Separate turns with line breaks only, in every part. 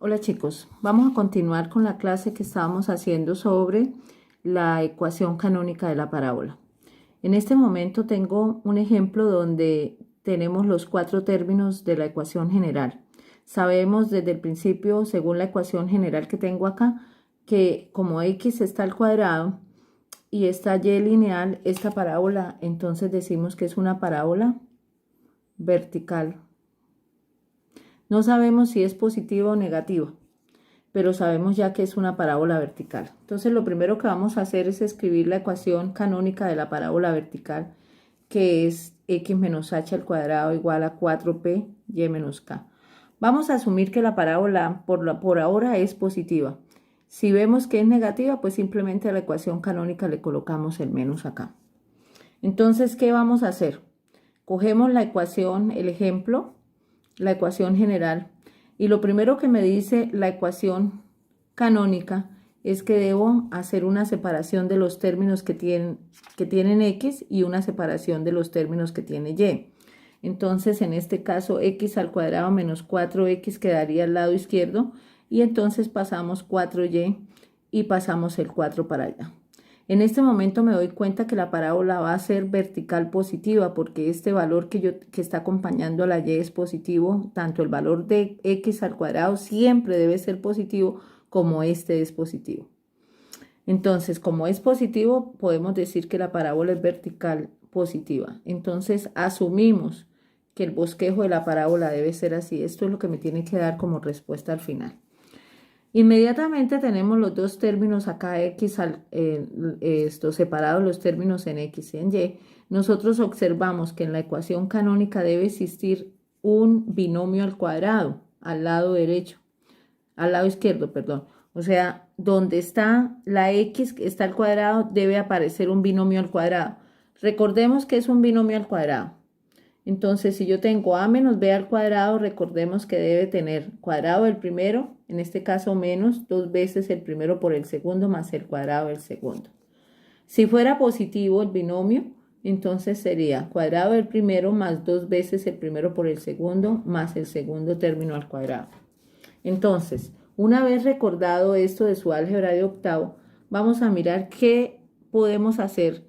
Hola chicos, vamos a continuar con la clase que estábamos haciendo sobre la ecuación canónica de la parábola. En este momento tengo un ejemplo donde tenemos los cuatro términos de la ecuación general. Sabemos desde el principio, según la ecuación general que tengo acá, que como x está al cuadrado y está y lineal, esta parábola, entonces decimos que es una parábola vertical. No sabemos si es positiva o negativa, pero sabemos ya que es una parábola vertical. Entonces lo primero que vamos a hacer es escribir la ecuación canónica de la parábola vertical, que es x menos h al cuadrado igual a 4p y menos k. Vamos a asumir que la parábola por ahora es positiva. Si vemos que es negativa, pues simplemente a la ecuación canónica le colocamos el menos acá. Entonces, ¿qué vamos a hacer? Cogemos la ecuación, el ejemplo, la ecuación general, y lo primero que me dice la ecuación canónica es que debo hacer una separación de los términos que tienen x y una separación de los términos que tiene y. Entonces, en este caso, x al cuadrado menos 4x quedaría al lado izquierdo y entonces pasamos 4y y pasamos el 4 para allá. En este momento me doy cuenta que la parábola va a ser vertical positiva porque este valor que está acompañando a la y es positivo, tanto el valor de x al cuadrado siempre debe ser positivo como este es positivo. Entonces, como es positivo, podemos decir que la parábola es vertical positiva. Entonces, asumimos que el bosquejo de la parábola debe ser así. Esto es lo que me tiene que dar como respuesta al final. Inmediatamente tenemos los dos términos acá, separados los términos en x y en y. Nosotros observamos que en la ecuación canónica debe existir un binomio al cuadrado, al lado izquierdo, perdón. O sea, donde está la x que está al cuadrado debe aparecer un binomio al cuadrado. Recordemos que es un binomio al cuadrado. Entonces, si yo tengo a menos b al cuadrado, recordemos que debe tener cuadrado del primero, en este caso menos 2 veces el primero por el segundo más el cuadrado del segundo. Si fuera positivo el binomio, entonces sería cuadrado del primero más 2 veces el primero por el segundo más el segundo término al cuadrado. Entonces, una vez recordado esto de su álgebra de octavo, vamos a mirar qué podemos hacer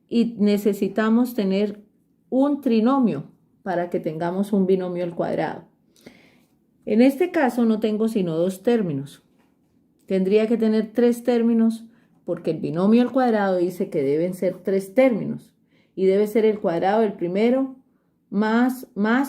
y necesitamos tener un trinomio para que tengamos un binomio al cuadrado. En este caso no tengo sino dos términos. Tendría que tener tres términos porque el binomio al cuadrado dice que deben ser tres términos y debe ser el cuadrado del primero más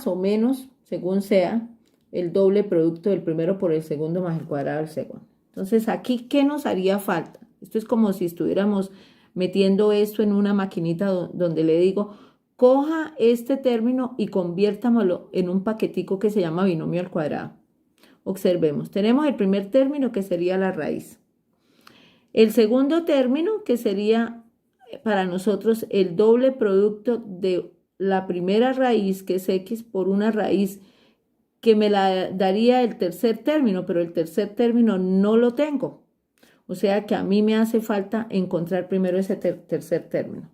o menos, según sea, el doble producto del primero por el segundo más el cuadrado del segundo. Entonces, aquí, ¿qué nos haría falta? Esto es como si estuviéramos metiendo esto en una maquinita donde le digo, coja este término y conviértamelo en un paquetico que se llama binomio al cuadrado. Observemos, tenemos el primer término que sería la raíz. El segundo término que sería para nosotros el doble producto de la primera raíz, que es x, por una raíz que me la daría el tercer término, pero el tercer término no lo tengo. O sea que a mí me hace falta encontrar primero ese tercer término.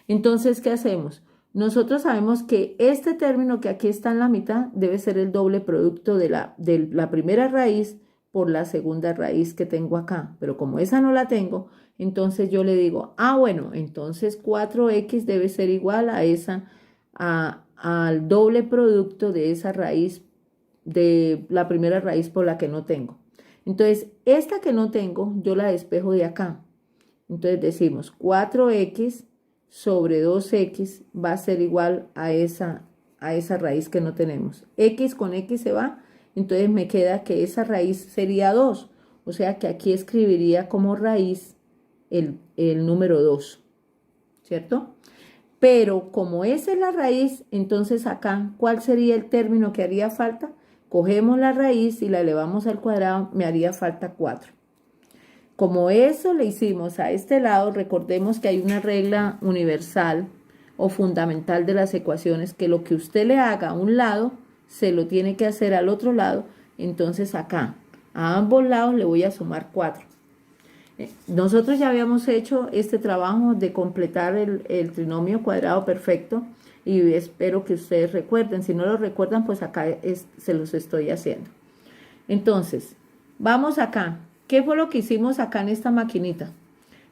Entonces, ¿qué hacemos? Nosotros sabemos que este término que aquí está en la mitad debe ser el doble producto de la primera raíz por la segunda raíz que tengo acá. Pero como esa no la tengo, entonces yo le digo, bueno, entonces 4x debe ser igual al doble producto de esa raíz, de la primera raíz por la que no tengo. Entonces, esta que no tengo, yo la despejo de acá. Entonces decimos 4x sobre 2x va a ser igual a esa raíz que no tenemos. X con x se va, entonces me queda que esa raíz sería 2. O sea que aquí escribiría como raíz el número 2, ¿cierto? Pero como esa es la raíz, entonces acá, ¿cuál sería el término que haría falta? Cogemos la raíz y la elevamos al cuadrado, me haría falta 4. Como eso le hicimos a este lado, recordemos que hay una regla universal o fundamental de las ecuaciones, que lo que usted le haga a un lado, se lo tiene que hacer al otro lado. Entonces acá, a ambos lados le voy a sumar 4. Nosotros ya habíamos hecho este trabajo de completar el trinomio cuadrado perfecto y espero que ustedes recuerden. Si no lo recuerdan, pues acá se los estoy haciendo. Entonces, vamos acá. ¿Qué fue lo que hicimos acá en esta maquinita?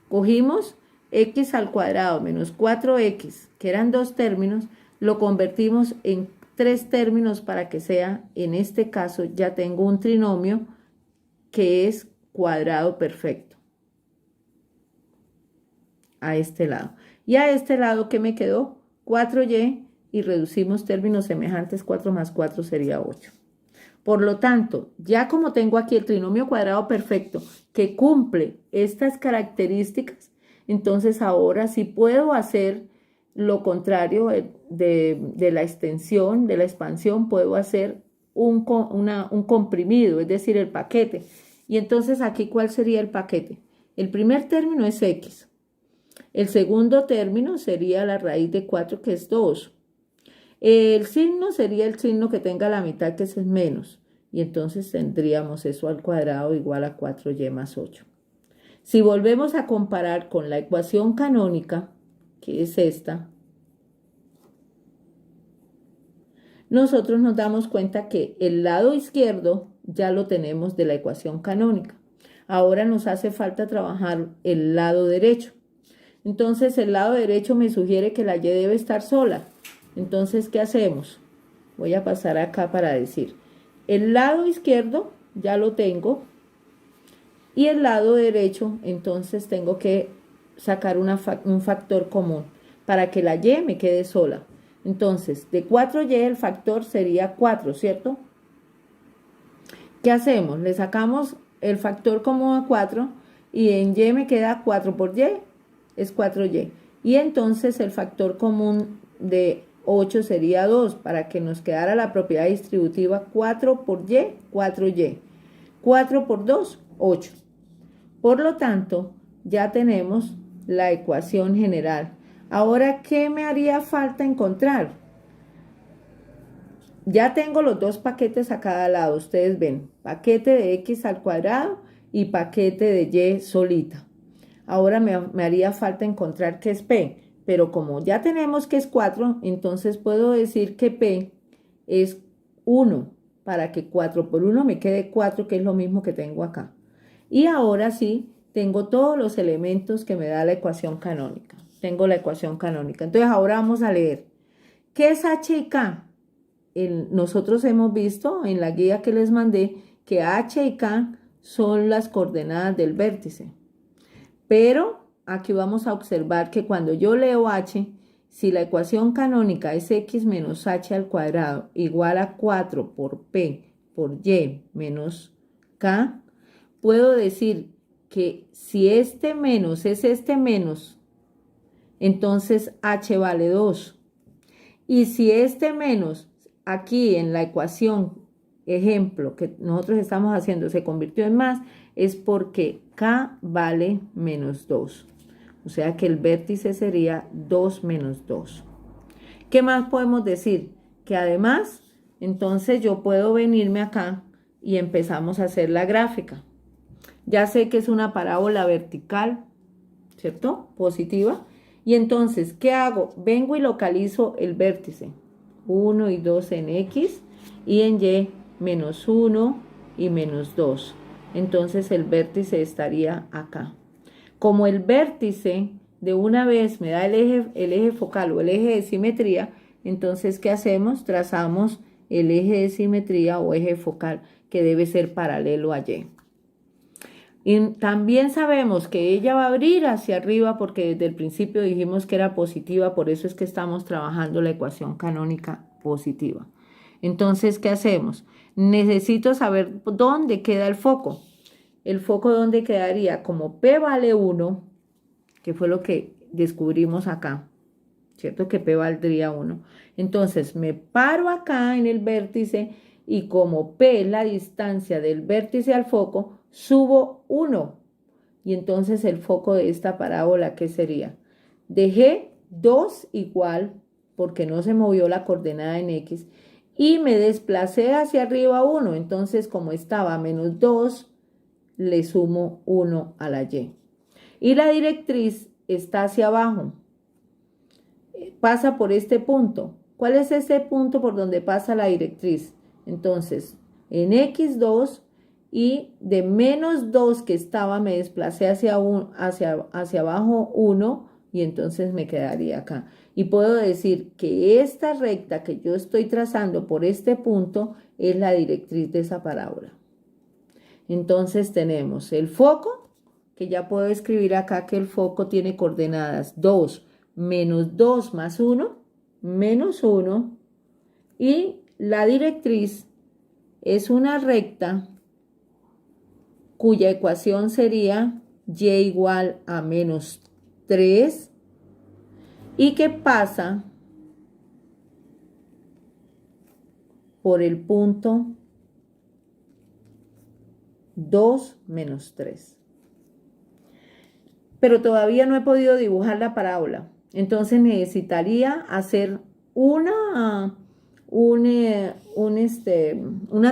Cogimos x al cuadrado menos 4x, que eran dos términos, lo convertimos en tres términos para que sea, en este caso, ya tengo un trinomio que es cuadrado perfecto. A este lado. Y a este lado, ¿qué me quedó? 4y, y reducimos términos semejantes, 4 más 4 sería 8. Por lo tanto, ya como tengo aquí el trinomio cuadrado perfecto que cumple estas características, entonces ahora sí puedo hacer lo contrario de la extensión, de la expansión, puedo hacer un comprimido, es decir, el paquete. Y entonces aquí, ¿cuál sería el paquete? El primer término es x. El segundo término sería la raíz de 4, que es 2. El signo sería el signo que tenga la mitad, que es el menos. Y entonces tendríamos eso al cuadrado igual a 4y más 8. Si volvemos a comparar con la ecuación canónica, que es esta, nosotros nos damos cuenta que el lado izquierdo ya lo tenemos de la ecuación canónica. Ahora nos hace falta trabajar el lado derecho. Entonces el lado derecho me sugiere que la y debe estar sola. Entonces, ¿qué hacemos? Voy a pasar acá para decir, el lado izquierdo ya lo tengo y el lado derecho, entonces tengo que sacar un factor común para que la y me quede sola. Entonces, de 4y el factor sería 4, ¿cierto? ¿Qué hacemos? Le sacamos el factor común a 4 y en y me queda 4 por y, es 4y. Y entonces el factor común de 8 sería 2, para que nos quedara la propiedad distributiva 4 por y, 4y. 4 por 2, 8. Por lo tanto, ya tenemos la ecuación general. Ahora, ¿qué me haría falta encontrar? Ya tengo los dos paquetes a cada lado. Ustedes ven, paquete de x al cuadrado y paquete de y solita. Ahora me haría falta encontrar qué es p. Pero como ya tenemos que es 4, entonces puedo decir que p es 1, para que 4 por 1 me quede 4, que es lo mismo que tengo acá. Y ahora sí, tengo todos los elementos que me da la ecuación canónica. Tengo la ecuación canónica. Entonces ahora vamos a leer. ¿Qué es h y k? Nosotros hemos visto en la guía que les mandé que h y k son las coordenadas del vértice. Pero aquí vamos a observar que cuando yo leo h, si la ecuación canónica es x menos h al cuadrado igual a 4 por p por y menos k, puedo decir que si este menos es este menos, entonces h vale 2. Y si este menos aquí en la ecuación, ejemplo, que nosotros estamos haciendo, se convirtió en más, es porque k vale menos 2. O sea que el vértice sería 2 menos 2. ¿Qué más podemos decir? Que además, entonces yo puedo venirme acá y empezamos a hacer la gráfica. Ya sé que es una parábola vertical, ¿cierto? Positiva. Y entonces, ¿qué hago? Vengo y localizo el vértice. 1 y 2 en x y en y menos 1 y menos 2. Entonces el vértice estaría acá. Como el vértice de una vez me da el eje focal o el eje de simetría, entonces ¿qué hacemos? Trazamos el eje de simetría o eje focal que debe ser paralelo a y. Y también sabemos que ella va a abrir hacia arriba porque desde el principio dijimos que era positiva, por eso es que estamos trabajando la ecuación canónica positiva. Entonces, ¿qué hacemos? Necesito saber dónde queda el foco. El foco dónde quedaría, como P vale 1, que fue lo que descubrimos acá, ¿cierto? Que P valdría 1. Entonces, me paro acá en el vértice y como P es la distancia del vértice al foco, subo 1. Y entonces el foco de esta parábola, ¿qué sería? Dejé 2 igual, porque no se movió la coordenada en X, y me desplacé hacia arriba 1. Entonces, como estaba menos 2, le sumo 1 a la Y. Y la directriz está hacia abajo. Pasa por este punto. ¿Cuál es ese punto por donde pasa la directriz? Entonces, en X2 y de menos 2 que estaba me desplacé hacia abajo 1 y entonces me quedaría acá. Y puedo decir que esta recta que yo estoy trazando por este punto es la directriz de esa parábola. Entonces tenemos el foco, que ya puedo escribir acá que el foco tiene coordenadas 2 menos 2 más 1, menos 1, y la directriz es una recta cuya ecuación sería y igual a menos 3 y que pasa por el punto 2 menos 3. Pero todavía no he podido dibujar la parábola. Entonces necesitaría hacer una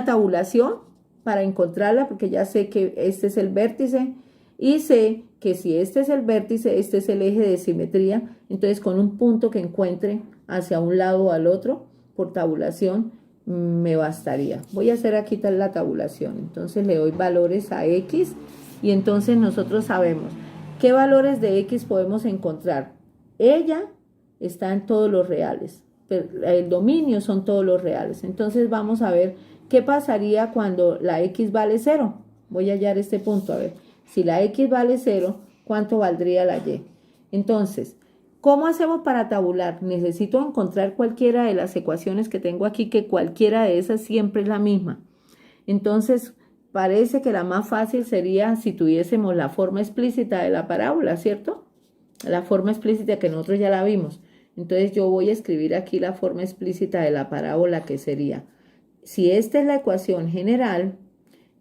tabulación para encontrarla, porque ya sé que este es el vértice y sé que si este es el vértice, este es el eje de simetría. Entonces con un punto que encuentre hacia un lado o al otro por tabulación me bastaría. Voy a hacer aquí la tabulación. Entonces le doy valores a X y entonces nosotros sabemos qué valores de X podemos encontrar. Ella está en todos los reales. El dominio son todos los reales. Entonces vamos a ver qué pasaría cuando la X vale 0. Voy a hallar este punto. A ver, si la X vale 0, ¿cuánto valdría la Y? Entonces, ¿cómo hacemos para tabular? Necesito encontrar cualquiera de las ecuaciones que tengo aquí, que cualquiera de esas siempre es la misma. Entonces, parece que la más fácil sería si tuviésemos la forma explícita de la parábola, ¿cierto? La forma explícita que nosotros ya la vimos. Entonces yo voy a escribir aquí la forma explícita de la parábola, que sería, si esta es la ecuación general,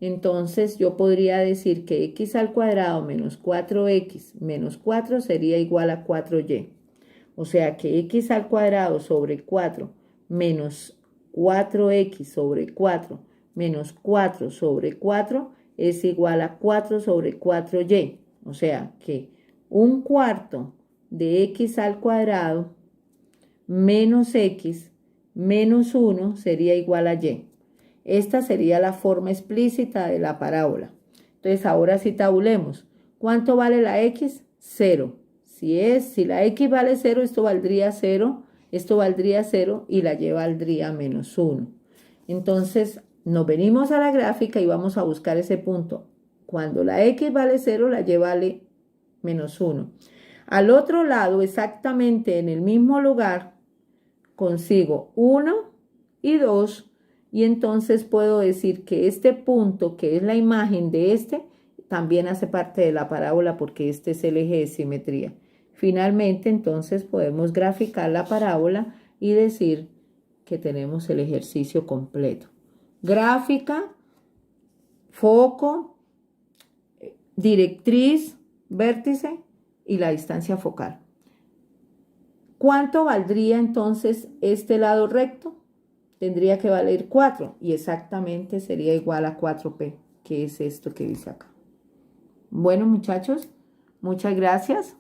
entonces yo podría decir que x al cuadrado menos 4x menos 4 sería igual a 4y. O sea que x al cuadrado sobre 4 menos 4x sobre 4 menos 4 sobre 4 es igual a 4 sobre 4y. O sea que un cuarto de x al cuadrado menos x menos 1 sería igual a y. Esta sería la forma explícita de la parábola. Entonces ahora sí tabulemos. ¿Cuánto vale la x? 0. Si la x vale 0, esto valdría 0, esto valdría 0 y la y valdría menos 1. Entonces nos venimos a la gráfica y vamos a buscar ese punto. Cuando la x vale 0, la y vale menos 1. Al otro lado, exactamente en el mismo lugar, consigo 1 y 2 y entonces puedo decir que este punto, que es la imagen de este, también hace parte de la parábola porque este es el eje de simetría. Finalmente, entonces podemos graficar la parábola y decir que tenemos el ejercicio completo. Gráfica, foco, directriz, vértice y la distancia focal. ¿Cuánto valdría entonces este lado recto? Tendría que valer 4 y exactamente sería igual a 4p, que es esto que dice acá. Bueno, muchachos, muchas gracias.